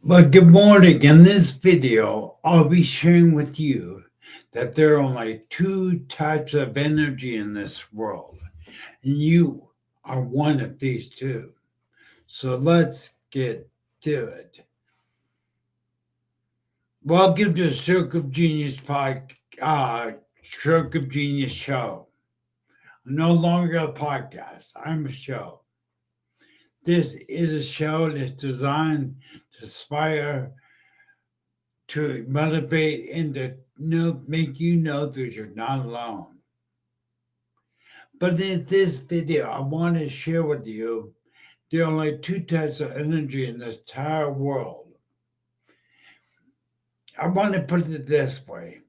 But good morning. In this video, I'll be sharing with you that there are only two types of energy in this world, and you are one of these two. So let's get to it. Welcome to Stroke of Genius show. I'm no longer a podcast. I'm a show. This is a show that's designed to inspire, to motivate, and to make you know that you're not alone. But in this video, I want to share with you there are only two types of energy in this entire world. I want to put it this way,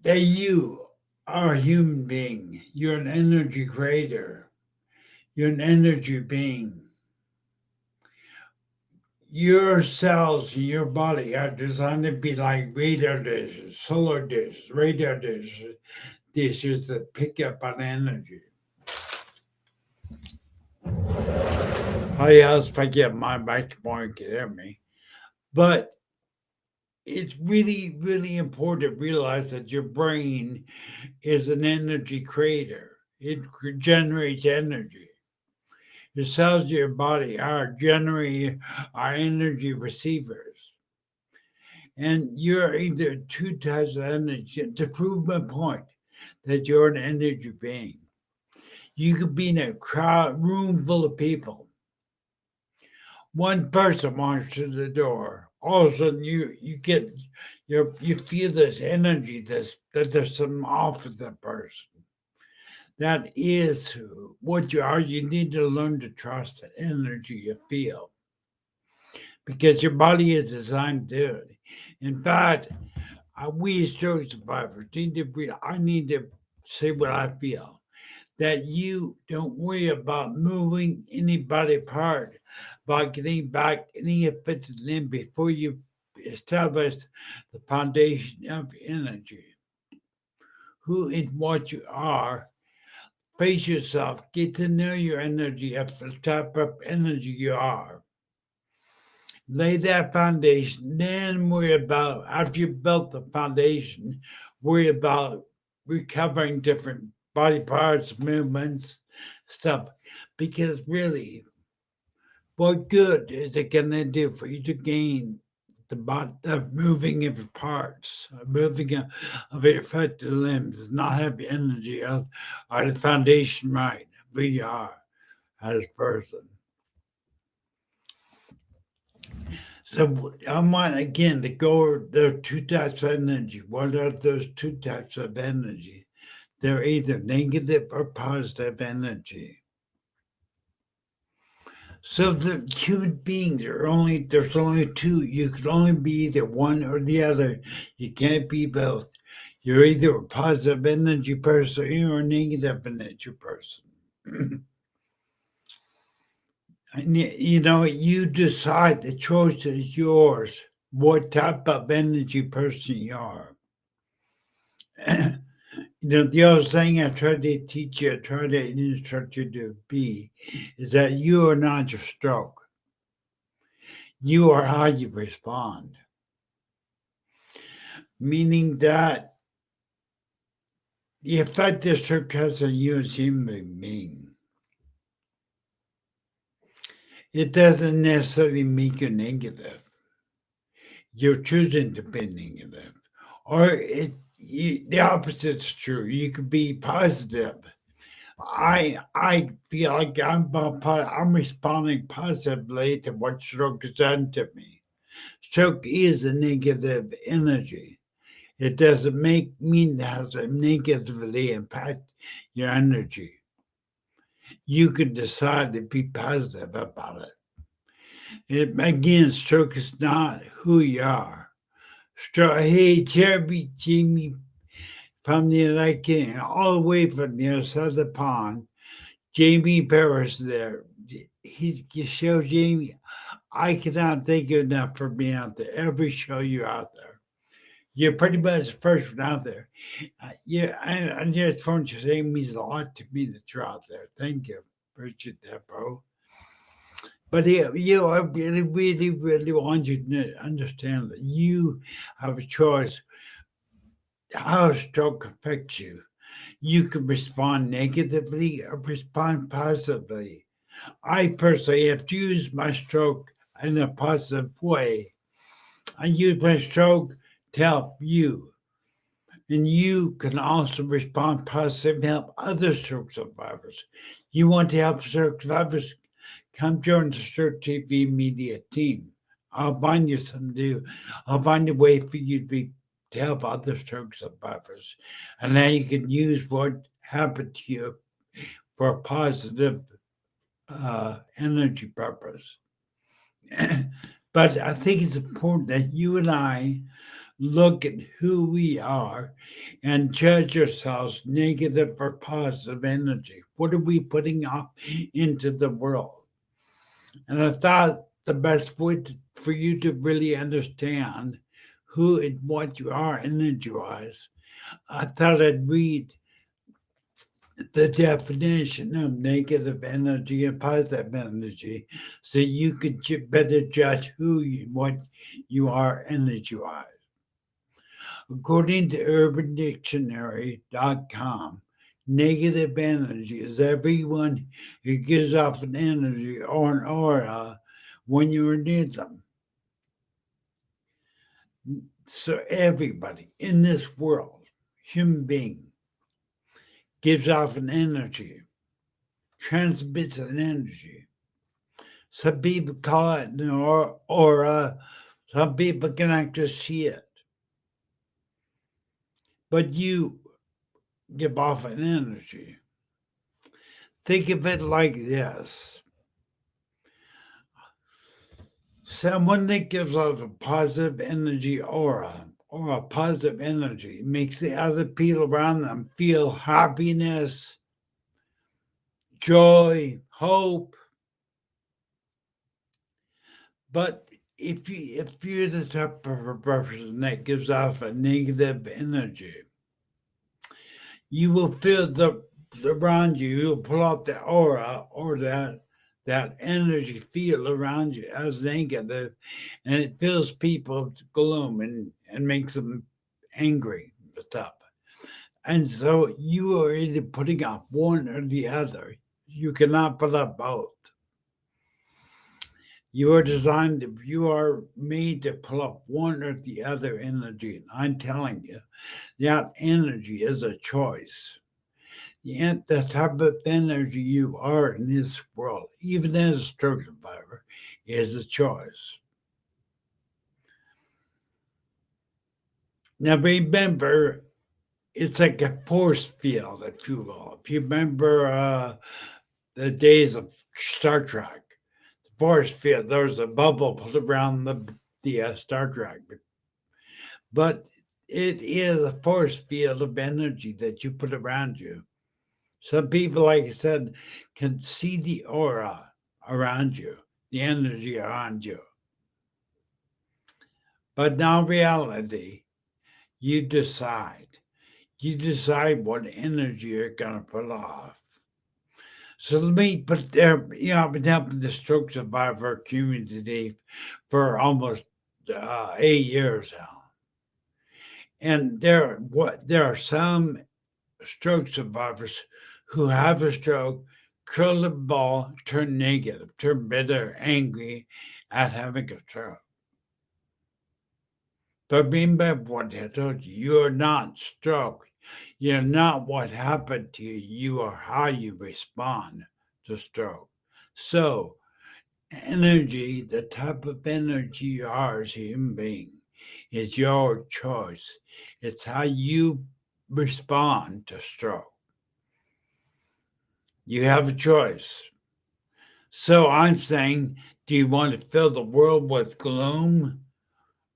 that you are a human being. You're an energy creator. You're an energy being. Your cells in your body are designed to be like radar dishes, solar dishes, radar dishes that pick up on energy. I else if I get my microphone can hear me. But it's really, really important to realize that your brain is an energy creator. It generates energy. The cells of your body are energy receivers. And you're either two types of energy. To prove my point that you're an energy being, you could be in a room full of people. One person walks through the door. All of a sudden, you feel this energy, that there's something off with that person. That is what you are. You need to learn to trust the energy you feel, because your body is designed to do it. In fact, we as stroke survivors I need to say what I feel. That you don't worry about moving anybody apart, about getting back any affected limb before you establish the foundation of energy. Who and what you are, face yourself, get to know your energy, of the type of energy you are. Lay that foundation, then worry about, after you built the foundation, worry about recovering different body parts, movements, stuff. Because really, what good is it going to do for you to gain the moving of your parts, moving of your affected limbs, not have the energy of, or the foundation right, who you are as a person. So I want again to go. There are two types of energy. What are those two types of energy? They're either negative or positive energy. So the human beings there's only two. You can only be either one or the other. You can't be both. You're either a positive energy person or a negative energy person. And you decide, the choice is yours, what type of energy person you are. The other thing I try to teach you, I try to instruct you to be, is that you are not your stroke. You are how you respond. Meaning that the effect the stroke has on you as a human being, it doesn't necessarily make you negative. You're choosing to be negative. Or the opposite's true. You could be positive. I feel like I'm responding positively to what stroke has done to me. Stroke is a negative energy. It doesn't mean it has a negatively impact your energy. You can decide to be positive about it. Again, stroke is not who you are. Stroke, hey, Jamie from the United Kingdom, all the way from the other side of the pond. Jamie Paris there. Show Jamie. I cannot thank you enough for being out there. Every show you're out there. You're pretty much the first one out there. I just want you to say it means a lot to me that you're out there. Thank you. Appreciate that, bro. But I really, really, really want you to understand that you have a choice how a stroke affects you. You can respond negatively or respond positively. I personally have used my stroke in a positive way. I use my stroke to help you. And you can also respond positively and help other stroke survivors. You want to help stroke survivors? Come join the Stroke TV media team. I'll find you some new. I'll find a way for you to help other stroke survivors, and now you can use what happened to you for a positive energy purpose. But I think it's important that you and I look at who we are and judge ourselves negative or positive energy. What are we putting out into the world? And I thought the best way for you to really understand who and what you are energy wise, I thought I'd read the definition of negative energy and positive energy so you could better judge what you are energy wise. According to UrbanDictionary.com, negative energy is everyone who gives off an energy or an aura when you're near them. So everybody in this world, human being, gives off an energy, transmits an energy. Some people call it an aura. Some people can actually see it. But you give off an energy. Think of it like this. Someone that gives off a positive energy aura or a positive energy makes the other people around them feel happiness, joy, hope. But if you're the type of a person that gives off a negative energy, you will feel the around you. You'll pull out the aura or that energy field around you as negative, and it fills people with gloom and makes them angry and stuff. And so you are either putting out one or the other. You cannot put up both. You are made to pull up one or the other energy. And I'm telling you, that energy is a choice. The type of energy you are in this world, even as a stroke survivor, is a choice. Now remember, it's like a force field, if you will. If you remember the days of Star Trek, force field. There's a bubble put around the Star Trek, but it is a force field of energy that you put around you. Some people, like I said, can see the aura around you, the energy around you. But now, reality, you decide. You decide what energy you're going to put off. So let me put there, I've been helping the stroke survivor community for almost 8 years now. And there are some stroke survivors who have a stroke, curl the ball, turn negative, turn bitter, angry at having a stroke. But remember what I told you, you're not stroke. You're not what happened to you. You are how you respond to stroke. So energy, the type of energy you are as a human being, is your choice. It's how you respond to stroke. You have a choice. So I'm saying, do you want to fill the world with gloom,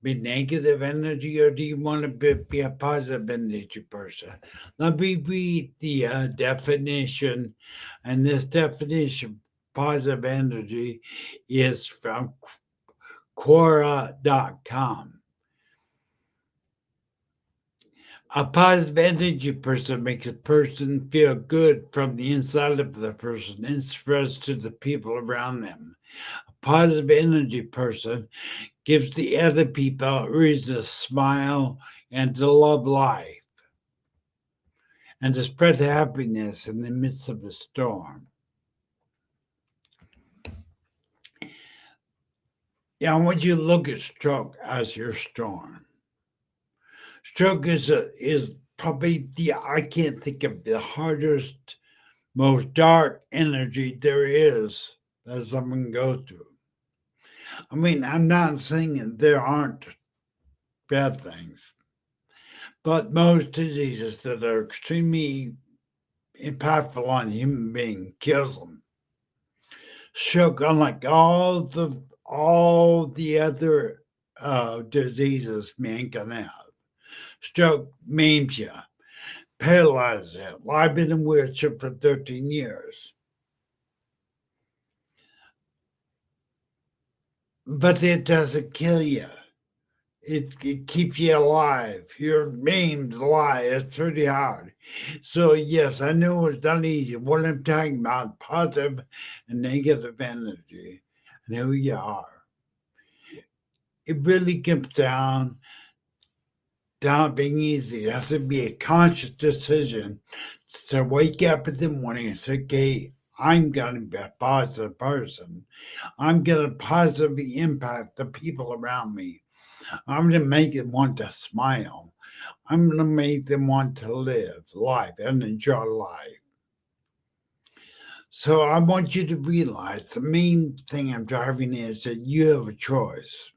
be negative energy, or do you want to be a positive energy person? Let me read the definition, and this definition, positive energy, is from Quora.com. A positive energy person makes a person feel good from the inside of the person and spreads to the people around them. Positive energy person gives the other people a reason to smile and to love life and to spread happiness in the midst of a storm. Yeah, I want you to look at stroke as your storm. Stroke is probably I can't think of the hardest, most dark energy there is that someone goes through. I mean, I'm not saying there aren't bad things, but most diseases that are extremely impactful on a human being kills them. Stroke, unlike all the other diseases man can have, stroke maims you, paralyzes you. Well, I've been in wheelchair for 13 years, but it doesn't kill you. It keeps you alive. You're maimed alive. It's pretty hard. So yes, I know it's not easy. What I'm talking about, positive and negative energy, and who you are. It really comes down being easy. It has to be a conscious decision to wake up in the morning and say, okay, I'm going to be a positive person. I'm going to positively impact the people around me. I'm going to make them want to smile. I'm going to make them want to live life and enjoy life. So I want you to realize the main thing I'm driving is that you have a choice.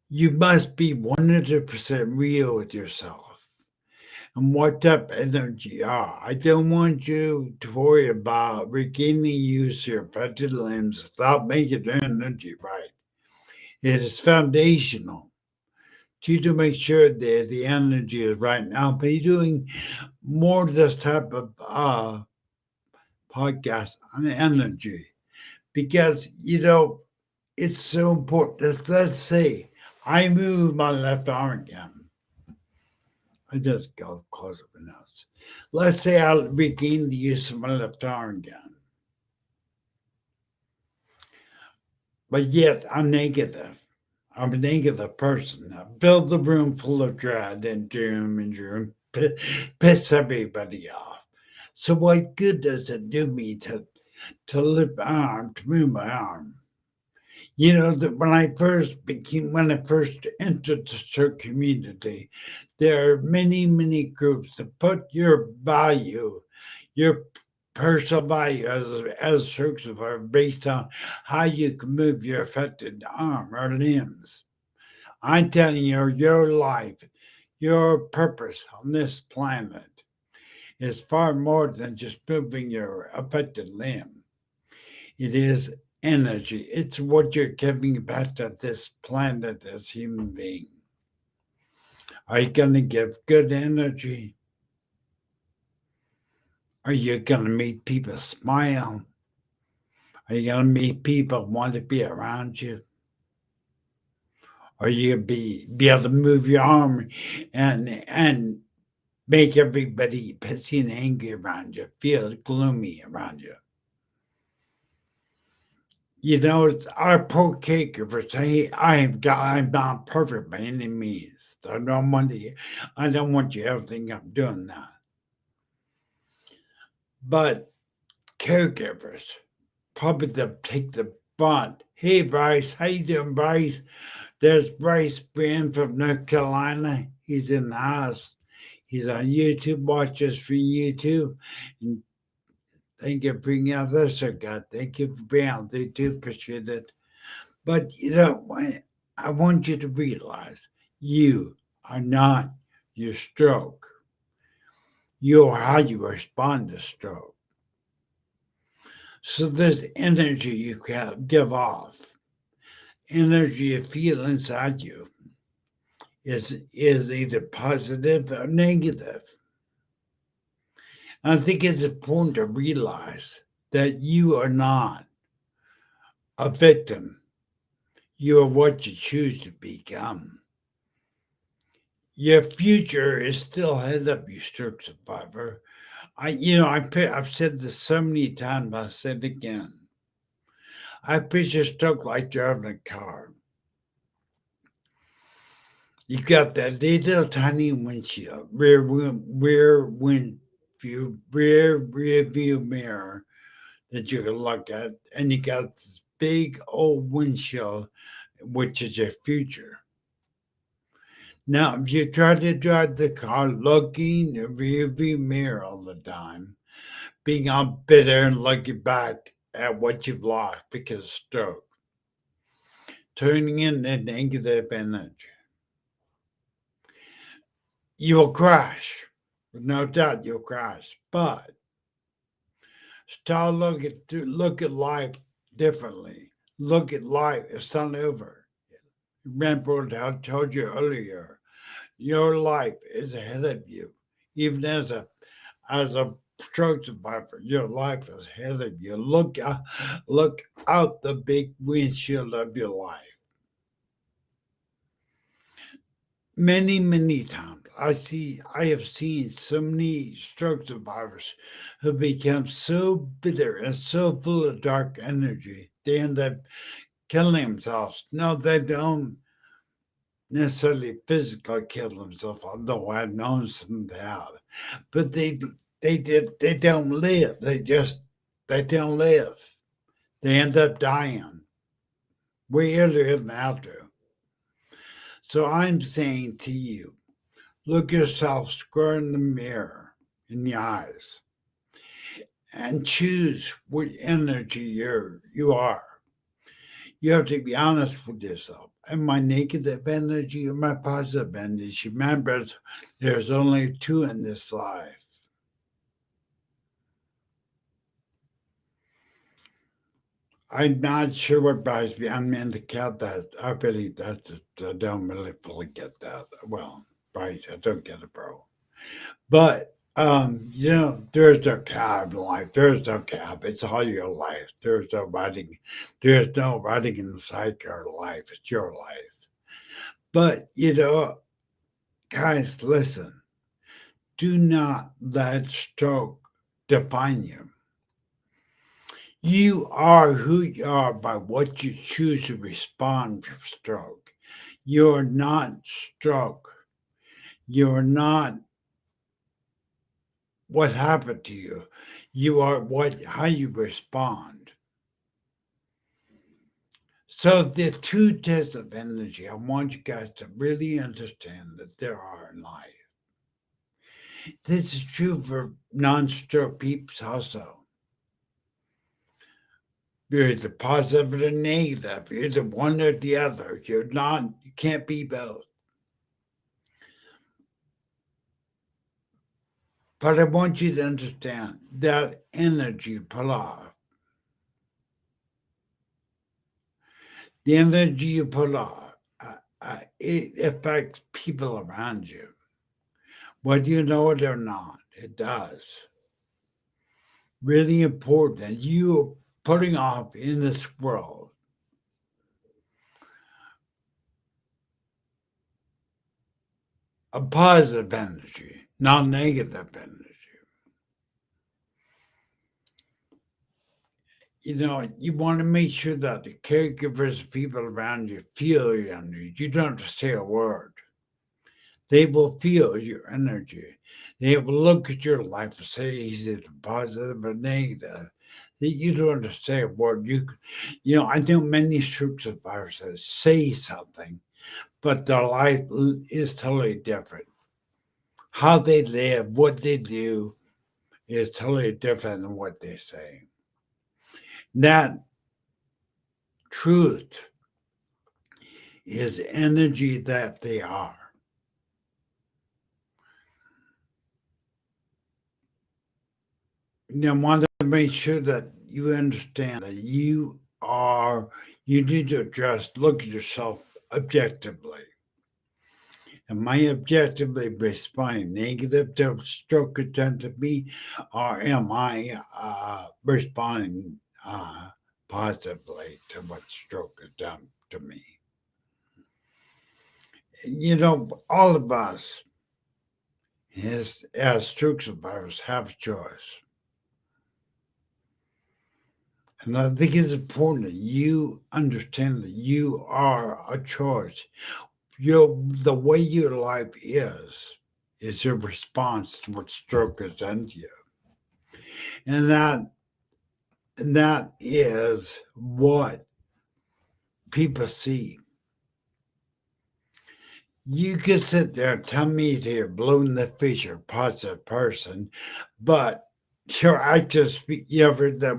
You must be 100% real with yourself and what type of energy you are. I don't want you to worry about regaining use of your affected limbs without making the energy right. It is foundational to make sure that the energy is right. Now, be doing more of this type of podcast on energy because it's so important. Let's say I move my left arm again. I just go close up my nose. Let's say I regain the use of my left arm again, but yet I'm negative. I'm a negative person. I fill the room full of dread and doom and doom, piss everybody off. So what good does it do me to lift my arm, to move my arm? You know that when I first entered the stroke community, there are many groups that put your value, your personal value as stroke survivor based on how you can move your affected arm or limbs. I'm telling you, your life, your purpose on this planet is far more than just moving your affected limb. It is energy. It's what you're giving back to this planet as human being. Are you going to give good energy? Are you going to make people smile? Are you going to make people want to be around you? Are you going to be able to move your arm and make everybody pissy and angry around you, feel gloomy around you? It's our poor caregivers say, I'm not perfect by any means. I don't want you ever think I'm doing that. But caregivers probably take the brunt. Hey Bryce, how you doing, Bryce? There's Bryce Brand from North Carolina. He's in the house. He's on YouTube. Watch us for YouTube. And thank you for bringing out this, God. Thank you for being out there too. Appreciate it. But I want you to realize you are not your stroke. You are how you respond to stroke. So there's energy you can give off. Energy you feel inside you is either positive or negative. And I think it's important to realize that you are not a victim. You are what you choose to become. Your future is still ahead of you, stroke survivor. I've said this so many times, but I'll say it again. I picture stroke like driving a car. You got that little tiny windshield, rear view mirror that you can look at, and you got this big old windshield, which is your future. Now, if you try to drive the car looking in the rear view mirror all the time, being all bitter and looking back at what you've lost because of stroke, turning into negative energy, you'll crash. No doubt you'll crash. But start look at life differently. Look at life. It's not over. Remember what I told you earlier. Your life is ahead of you. Even as a stroke survivor, your life is ahead of you. Look out the big windshield of your life. Many times I have seen so many stroke survivors who become so bitter and so full of dark energy they end up killing themselves. No, they don't necessarily physically kill themselves, although I've known some to have. But they don't live. They don't live. They end up dying way earlier than they have to. So I'm saying to you, look yourself square in the mirror, in the eyes, and choose what energy you are. You have to be honest with yourself. Am I negative energy or my positive energy? Remember, there's only two in this life. I'm not sure what drives me. I'm handicapped. That I really I don't really fully get that. Well, Bryce, I don't get it, bro. But there's no cab in life. There's no cab. It's all your life. There's no riding. There's no riding in the sidecar life. It's your life. But guys, listen. Do not let stroke define you. You are who you are by what you choose to respond to stroke. You're not stroke. You're not what happened to you. You are how you respond. So the two types of energy I want you guys to really understand that there are in life. This is true for non-stroke peeps also. You're either positive or negative. You're either one or the other. You can't be both. But I want you to understand that energy you pull off, the energy you pull off, it affects people around you. Whether you know it or not, it does. Really important that you are putting off in this world a positive energy, not negative energy. You want to make sure that the caregivers, people around you feel your energy. You don't have to say a word. They will feel your energy. They will look at your life and say, is it positive or negative? That you don't have to say a word. I know many stroke survivors that say something, but their life is totally different. How they live, what they do is totally different than what they say. That truth is energy that they are. Want to make sure that you understand that you need to look at yourself objectively. Am I objectively responding negative to stroke attempt to me, or am I responding positively to what stroke has done to me? All of us as stroke survivors have a choice. And I think it's important that you understand that you are a choice. The way your life is your response to what stroke has done to you. And that is what people see. You could sit there and tell me that you're blowing the fish or positive person, but your actions speak. You ever the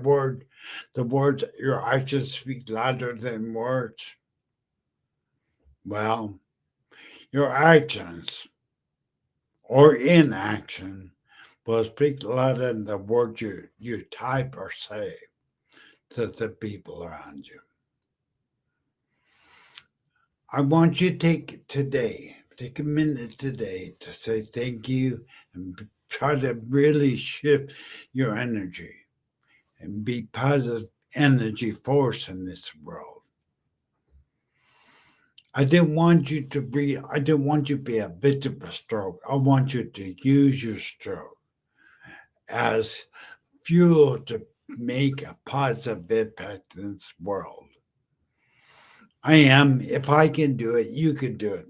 words, your actions speak louder than words? Well, your actions or inaction will speak louder than the words you type or say to the people around you. I want you to take a minute today to say thank you and try to really shift your energy and be positive energy force in this world. I didn't want you to be a victim of stroke. I want you to use your stroke as fuel to make a positive impact in this world. If I can do it, you can do it.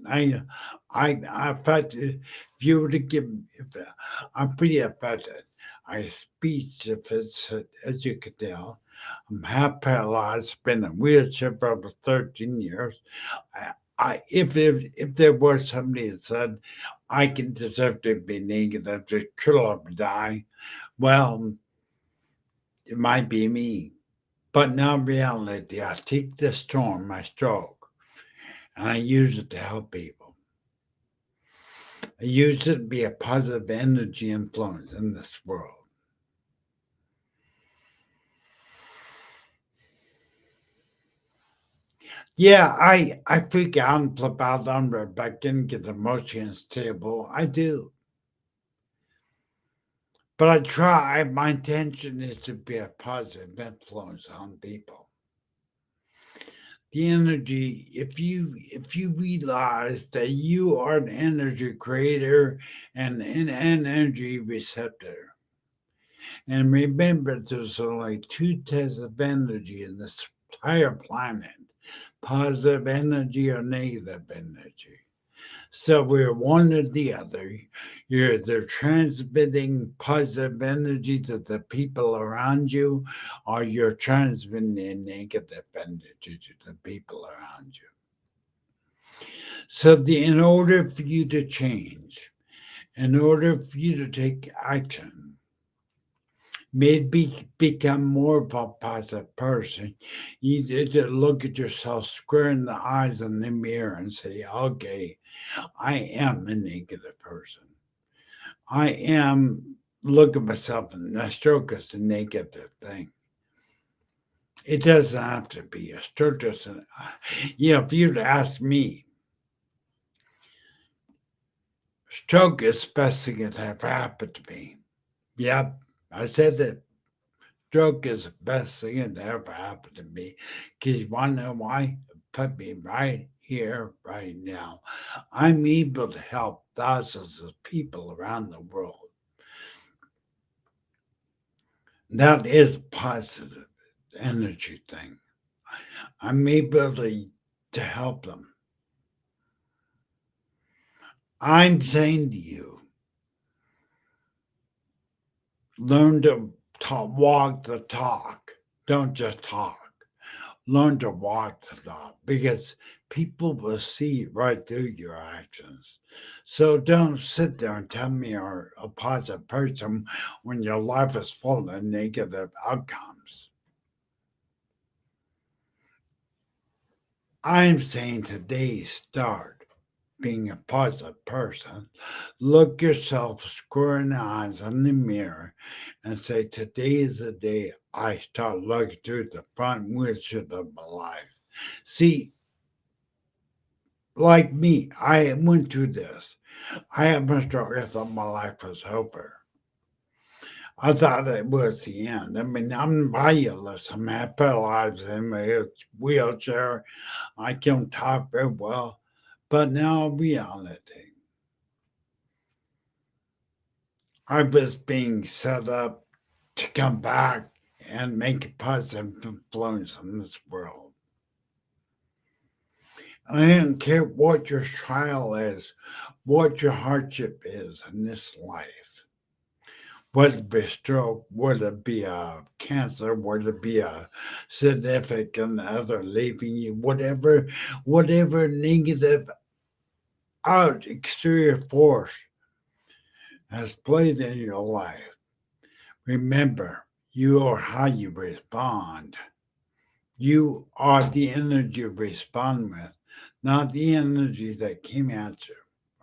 I affected, if you were to give me, I'm pretty affected. I speech deficit, as you can tell. I'm half paralyzed, been in a wheelchair for over 13 years. If there was somebody that said, I can deserve to be negative, to kill or die, well, it might be me. But now in reality, I take the storm, my stroke, and I use it to help people. I use it to be a positive energy influence in this world. Yeah, I freak out and flip out on Rebecca and get emotions stable. I do. But I try. My intention is to be a positive influence on people. The energy, if you realize that you are an energy creator and an energy receptor, and remember, there's only two types of energy in this entire planet: positive energy or negative energy. So we're one or the other. You're either transmitting positive energy to the people around you, or you're transmitting negative energy to the people around you. So in order for you to change, in order for you to take action, maybe become more of a positive person, you need to look at yourself square in the eyes in the mirror and say, okay, I am a negative person. I am look at myself and the stroke is a negative thing. It doesn't have to be. A stroke doesn't, if you'd ask me, stroke is the best thing that ever happened to me. Yep, I said that stroke is the best thing that ever happened to me. Because you want to know why? It put me right here, right now. I'm able to help thousands of people around the world. That is a positive energy thing. I'm able to help them. I'm saying to you, learn to walk the talk. Don't just talk. Learn to walk the talk because people will see right through your actions. So don't sit there and tell me you're a positive person when your life is full of negative outcomes. I'm saying today start being a positive person. Look yourself square in the eyes in the mirror and say, today is the day I start looking through the front windshield of my life. See, like me, I went through this. I had my stroke. I thought my life was over. I thought it was the end. I mean, I'm valueless. I'm paralyzed in my wheelchair. I can't talk very well. But now reality. I was being set up to come back and make a positive influence in this world. And I don't care what your trial is, what your hardship is in this life, whether it be a stroke, whether it be a cancer, whether it be a significant other leaving you, whatever negative out exterior force has played in your life. Remember, you are how you respond. You are the energy you respond with, not the energy that came at you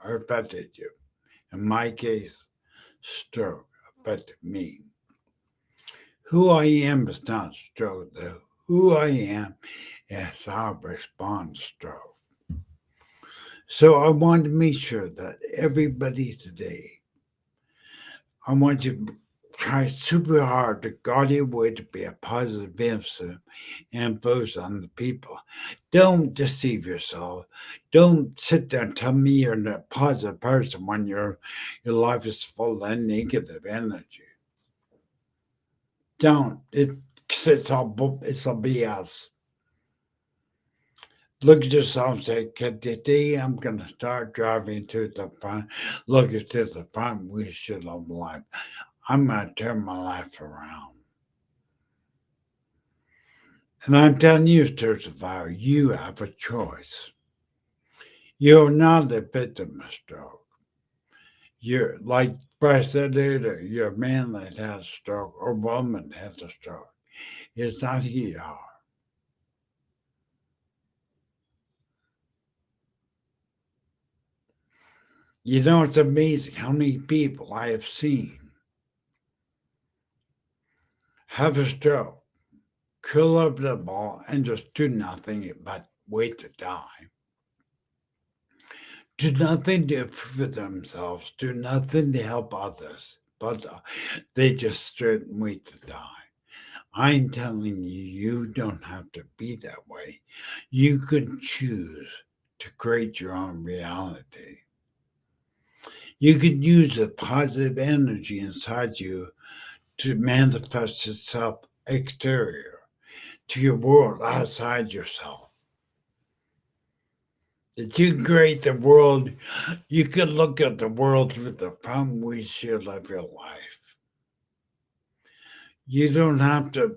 or affected you. In my case, stroke affected me. Who I am is not stroke, though. Who I am is how I respond to stroke. So I want to make sure that everybody today, I want you to try super hard to guard your way to be a positive influence on the people. Don't deceive yourself. Don't sit there and tell me you're a positive person when your life is full of negative energy. Don't. It's all BS. Look at yourself and say, today I'm going to start driving to the front. Look at this, the front windshield of life. I'm going to turn my life around. And I'm telling you, Stir Survivor, you have a choice. You're not a victim of stroke. You're, like Bryce said earlier, you're a man that has a stroke or a woman that has a stroke. It's not who you are. You know, it's amazing how many people I have seen have a stroke, curl up the ball, and just do nothing but wait to die. Do nothing to improve themselves, do nothing to help others, but they just straight and wait to die. I'm telling you, you don't have to be that way. You can choose to create your own reality. You can use the positive energy inside you to manifest itself exterior to your world outside yourself. That you create the world, you can look at the world through the front windshield of your life. You don't have to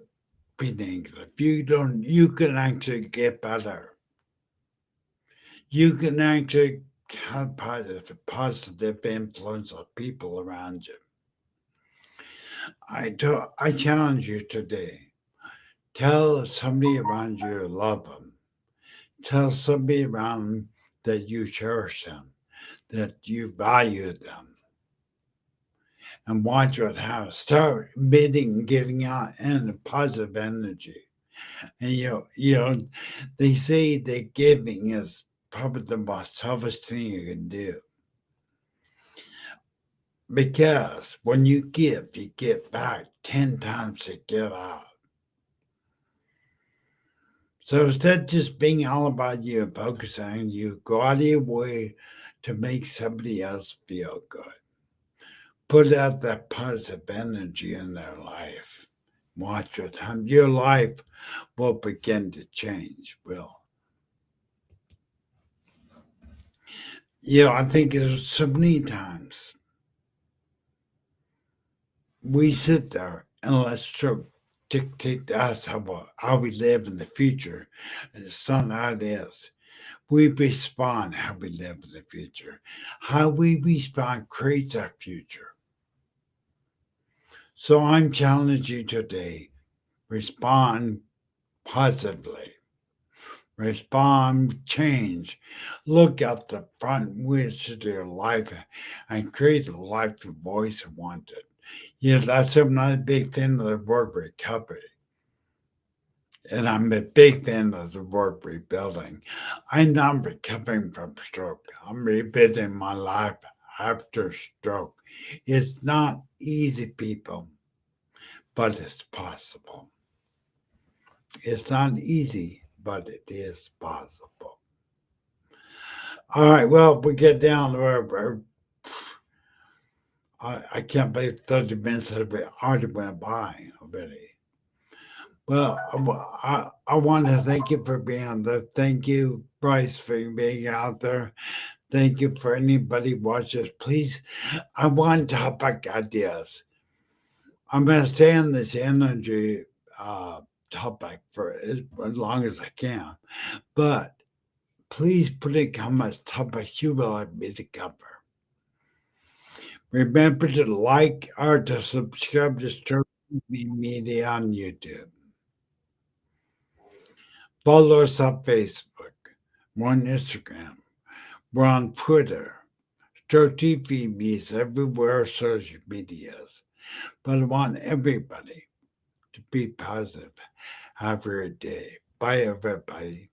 be negative. You can actually get better. You can actually have positive influence on people around you. I challenge you today. Tell somebody around you you love them. Tell somebody around that you cherish them, that you value them, and watch what happens. Start emitting, giving out and positive energy. And they say that giving is probably the most selfish thing you can do. Because when you give, you get back 10 times you give out. So instead of just being all about you and focusing on you, go out of your way to make somebody else feel good. Put out that positive energy in their life. Watch what time your life will begin to change, will. I think there's so many times we sit there and let stroke dictate to us how we live in the future. And it's not how it is. We respond how we live in the future. How we respond creates our future. So I'm challenging you today. Respond positively. Respond, change. Look at the front winds of your life and create the life you've always wanted. That's another big fan of the word recovery. And I'm a big fan of the word rebuilding. I'm not recovering from stroke. I'm rebuilding my life after stroke. It's not easy, people, but it's possible. It's not easy, but it is possible. All right, well, we get down to I can't believe 30 minutes already went by already. Well, I want to thank you for being on there. Thank you, Bryce, for being out there. Thank you for anybody watches. Please, I want topic ideas. I'm going to stay on this energy uh, topic for as long as I can. But please put in comments topics you would like me to cover. Remember to like or to subscribe to Stir Media on YouTube. Follow us on Facebook. We're on Instagram. We're on Twitter. Stir TV meets everywhere social medias. But I want everybody to be positive. Have a great day. Bye, everybody.